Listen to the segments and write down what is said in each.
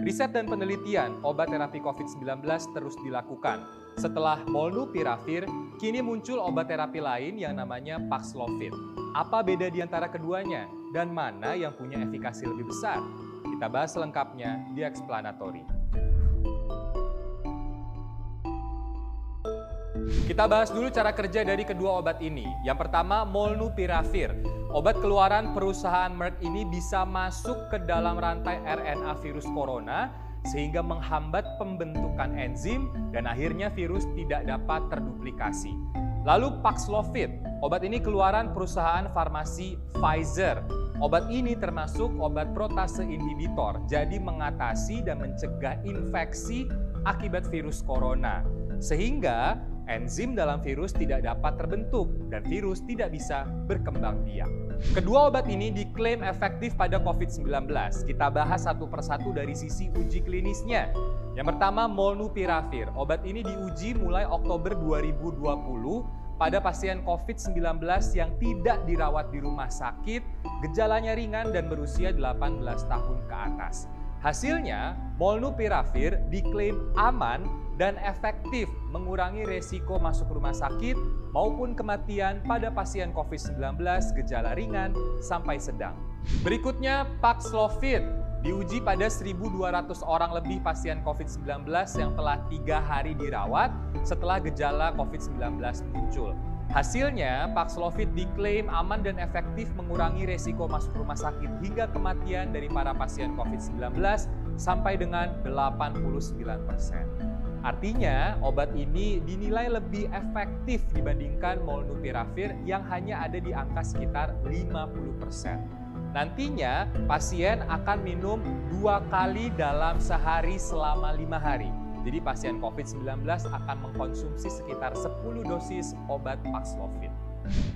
Riset dan penelitian obat terapi COVID-19 terus dilakukan. Setelah Molnupiravir, kini muncul obat terapi lain yang namanya Paxlovid. Apa beda di antara keduanya dan mana yang punya efikasi lebih besar? Kita bahas selengkapnya di Explanatory. Kita bahas dulu cara kerja dari kedua obat ini. Yang pertama, Molnupiravir. Obat keluaran perusahaan Merck ini bisa masuk ke dalam rantai RNA virus corona sehingga menghambat pembentukan enzim dan akhirnya virus tidak dapat terduplikasi. Lalu Paxlovid, obat ini keluaran perusahaan farmasi Pfizer. Obat ini termasuk obat protase inhibitor, jadi mengatasi dan mencegah infeksi akibat virus corona. Sehingga enzim dalam virus tidak dapat terbentuk dan virus tidak bisa berkembang biak. Kedua obat ini diklaim efektif pada COVID-19. Kita bahas satu persatu dari sisi uji klinisnya. Yang pertama, Molnupiravir. Obat ini diuji mulai Oktober 2020 pada pasien COVID-19 yang tidak dirawat di rumah sakit, gejalanya ringan dan berusia 18 tahun ke atas. Hasilnya, Molnupiravir diklaim aman dan efektif mengurangi resiko masuk rumah sakit maupun kematian pada pasien COVID-19 gejala ringan sampai sedang. Berikutnya, Paxlovid diuji pada 1.200 orang lebih pasien COVID-19 yang telah 3 hari dirawat setelah gejala COVID-19 muncul. Hasilnya, Paxlovid diklaim aman dan efektif mengurangi resiko masuk rumah sakit hingga kematian dari para pasien COVID-19 sampai dengan 89%. Artinya, obat ini dinilai lebih efektif dibandingkan Molnupiravir yang hanya ada di angka sekitar 50%. Nantinya, pasien akan minum 2 kali dalam sehari selama 5 hari. Jadi pasien COVID-19 akan mengkonsumsi sekitar 10 dosis obat Paxlovid.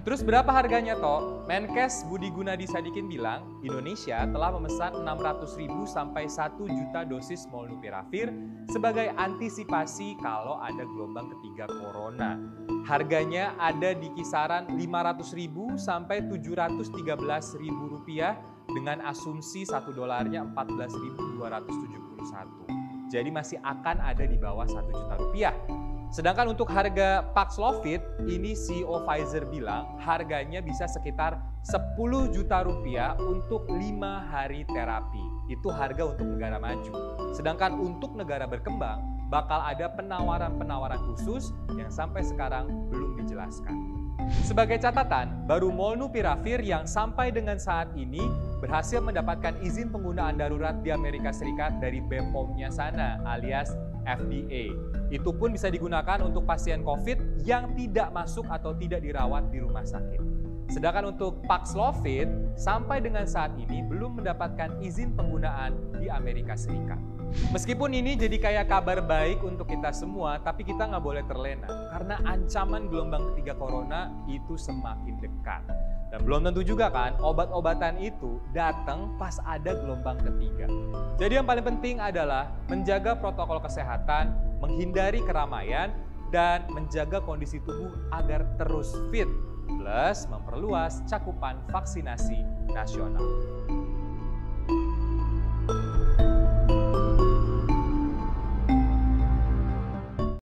Terus berapa harganya toh? Menkes Budi Gunadi Sadikin bilang, Indonesia telah memesan 600.000 sampai 1 juta dosis Molnupiravir sebagai antisipasi kalau ada gelombang ketiga corona. Harganya ada di kisaran 500.000 sampai 713.000 rupiah dengan asumsi 1 dolarnya 14.271. Jadi masih akan ada di bawah 1 juta rupiah. Sedangkan untuk harga Paxlovid, ini CEO Pfizer bilang harganya bisa sekitar 10 juta rupiah untuk 5 hari terapi. Itu harga untuk negara maju. Sedangkan untuk negara berkembang, bakal ada penawaran-penawaran khusus yang sampai sekarang belum dijelaskan. Sebagai catatan, baru Molnupiravir yang sampai dengan saat ini berhasil mendapatkan izin penggunaan darurat di Amerika Serikat dari BPOM-nya sana alias FDA. Itu pun bisa digunakan untuk pasien COVID yang tidak masuk atau tidak dirawat di rumah sakit. Sedangkan untuk Paxlovid sampai dengan saat ini belum mendapatkan izin penggunaan di Amerika Serikat. Meskipun ini jadi kayak kabar baik untuk kita semua, tapi kita nggak boleh terlena karena ancaman gelombang ketiga corona itu semakin dekat. Dan belum tentu juga kan obat-obatan itu datang pas ada gelombang ketiga. Jadi yang paling penting adalah menjaga protokol kesehatan, menghindari keramaian, dan menjaga kondisi tubuh agar terus fit, plus memperluas cakupan vaksinasi nasional.